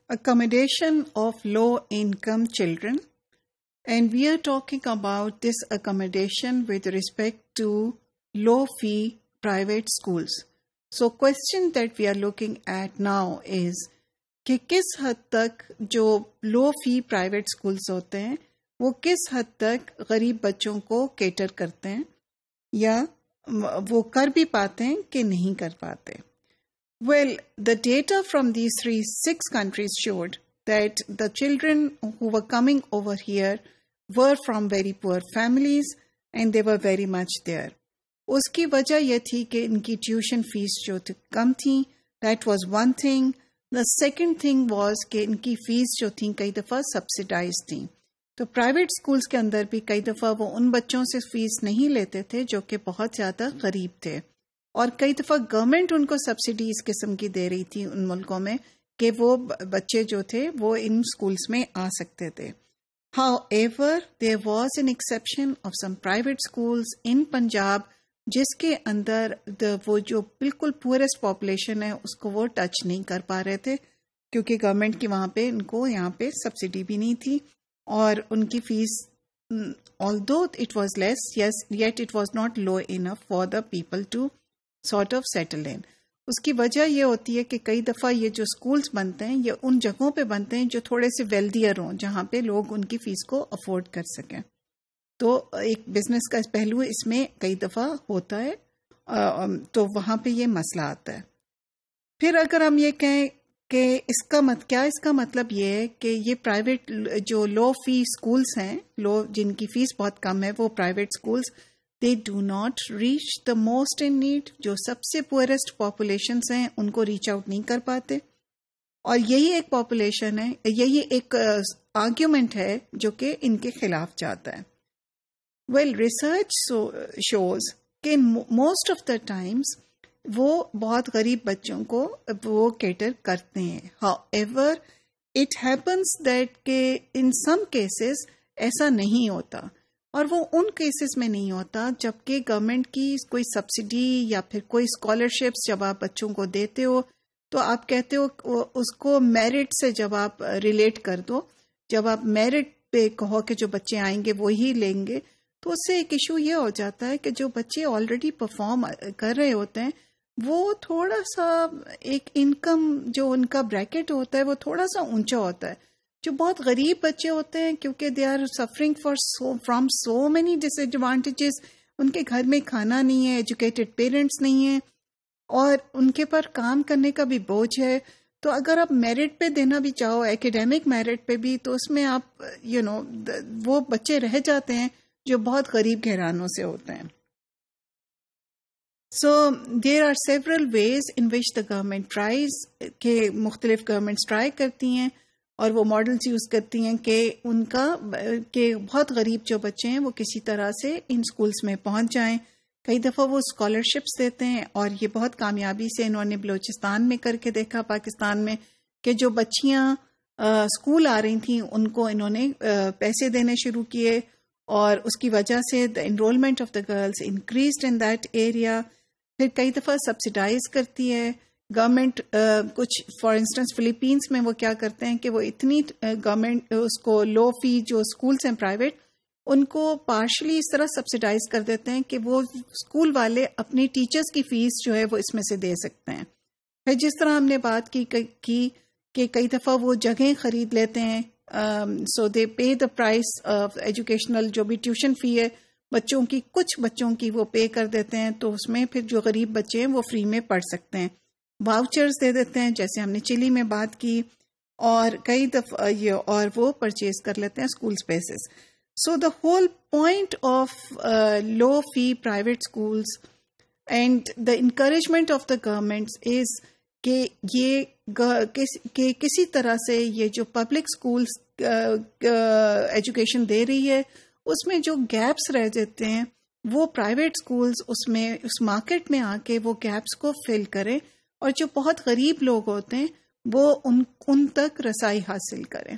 accommodation of low-income children, and we are talking about this accommodation with respect to low-fee private schools. So question that we are looking at now is کہ کس حد تک جو لو fee private schools ہوتے ہیں وہ کس حد تک غریب بچوں کو کیٹر کرتے ہیں یا وہ کر بھی پاتے ہیں کہ نہیں کر پاتے. Well, the data from these 6 countries showed that the children who were coming over here were from very poor families and they were very much there. اس کی وجہ یہ تھی کہ ان کی ٹیوشن فیس جو کم تھی. That was one thing. The second thing was کہ ان کی فیس جو تھیں کئی دفعہ سبسیڈائز تھیں. تو پرائیویٹ اسکولس کے اندر بھی کئی دفعہ وہ ان بچوں سے فیس نہیں لیتے تھے جو کہ بہت زیادہ غریب تھے، اور کئی دفعہ گورنمنٹ ان کو سبسڈی اس قسم کی دے رہی تھی ان ملکوں میں کہ وہ بچے جو تھے وہ ان اسکولس میں آ سکتے تھے. However, there was an exception of some private schools in Punjab جس کے اندر وہ جو بالکل پورسٹ پاپولیشن ہے اس کو وہ ٹچ نہیں کر پا رہے تھے کیونکہ گورنمنٹ کی وہاں پہ ان کو یہاں پہ سبسڈی بھی نہیں تھی، اور ان کی face although it was less, yes, yet it was not low enough for the people to sort of settle in. اس کی وجہ یہ ہوتی ہے کہ کئی دفعہ یہ جو اسکولس بنتے ہیں یہ ان جگہوں پہ بنتے ہیں جو تھوڑے سے ویلدیئر ہوں جہاں پہ لوگ ان کی فیس کو افورڈ کر سکیں. تو ایک بزنس کا پہلو اس میں کئی دفعہ ہوتا ہے، تو وہاں پہ یہ مسئلہ آتا ہے. پھر اگر ہم یہ کہیں کہ اس کا مطلب یہ ہے کہ یہ پرائیویٹ جو لو فی اسکولس ہیں، جن کی فیس بہت کم ہے، وہ private schools they do not reach the most in need. جو سب سے پورسٹ پاپولیشنس ہیں ان کو ریچ آؤٹ نہیں کر پاتے، اور یہی ایک پاپولیشن ہے، یہی ایک آرگیومنٹ ہے جو کہ ان کے خلاف جاتا ہے. Well, research shows کہ most of the times وہ بہت غریب بچوں کو وہ کیٹر کرتے ہیں. However, it happens that کہ in some cases ایسا نہیں ہوتا، اور وہ ان کیسز میں نہیں ہوتا جبکہ گورنمنٹ کی کوئی سبسڈی یا پھر کوئی اسکالرشپس جب آپ بچوں کو دیتے ہو تو آپ کہتے ہو اس کو میرٹ سے جب آپ ریلیٹ کر دو، جب آپ میرٹ پہ کہو کہ جو بچے آئیں گے وہی لیں گے، تو اس سے ایک ایشو یہ ہو جاتا ہے کہ جو بچے آلریڈی پرفارم کر رہے ہوتے ہیں وہ تھوڑا سا ایک انکم جو ان کا بریکٹ ہوتا ہے وہ تھوڑا سا اونچا ہوتا ہے. جو بہت غریب بچے ہوتے ہیں کیونکہ they are suffering from so many disadvantages, ان کے گھر میں کھانا نہیں ہے، ایجوکیٹڈ پیرنٹس نہیں ہیں، اور ان کے پر کام کرنے کا بھی بوجھ ہے. تو اگر آپ میرٹ پہ دینا بھی چاہو، ایکیڈیمک میرٹ پہ بھی، تو اس میں آپ وہ بچے رہ جاتے ہیں جو بہت غریب گھرانوں سے ہوتے ہیں. So there are several ways in which the government tries, کہ مختلف گورنمنٹس ٹرائی کرتی ہیں اور وہ ماڈلس یوز کرتی ہیں کہ ان کا کہ بہت غریب جو بچے ہیں وہ کسی طرح سے ان اسکولس میں پہنچ جائیں. کئی دفعہ وہ اسکالرشپس دیتے ہیں، اور یہ بہت کامیابی سے انہوں نے بلوچستان میں کر کے دیکھا، پاکستان میں، کہ جو بچیاں اسکول آ رہی تھیں ان کو انہوں نے پیسے دینے شروع کیے، اور اس کی وجہ سے the enrollment of the girls increased in that area. پھر کئی دفعہ سبسیڈائز کرتی ہے گورنمنٹ. کچھ فار انسٹنس فلیپینس میں وہ کیا کرتے ہیں کہ وہ اتنی گورنمنٹ اس کو لو فی جو اسکولس ہیں پرائیویٹ ان کو پارشلی اس طرح سبسیڈائز کر دیتے ہیں کہ وہ اسکول والے اپنی ٹیچرز کی فیس جو ہے وہ اس میں سے دے سکتے ہیں. پھر جس طرح ہم نے بات کی کہ کئی دفعہ وہ جگہیں خرید لیتے ہیں، سو دے پے دا پرائس آف ایجوکیشنل، جو بھی ٹیوشن فی ہے بچوں کی، کچھ بچوں کی وہ پے کر دیتے ہیں، تو اس میں پھر جو غریب بچے ہیں وہ فری میں پڑھ سکتے ہیں. واؤچرز دے دیتے ہیں جیسے ہم نے چلی میں بات کی، اور کئی دفعہ اور وہ پرچیز کر لیتے ہیں school spaces. So the whole point of low fee private schools and the encouragement of the governments is کہ یہ کہ کسی طرح سے یہ جو پبلک اسکولس ایجوکیشن دے رہی ہے اس میں جو گیپس رہ جاتے ہیں وہ پرائیویٹ اسکولس اس مارکیٹ میں آ کے وہ گیپس کو فل کریں، اور جو بہت غریب لوگ ہوتے ہیں وہ ان تک رسائی حاصل کریں.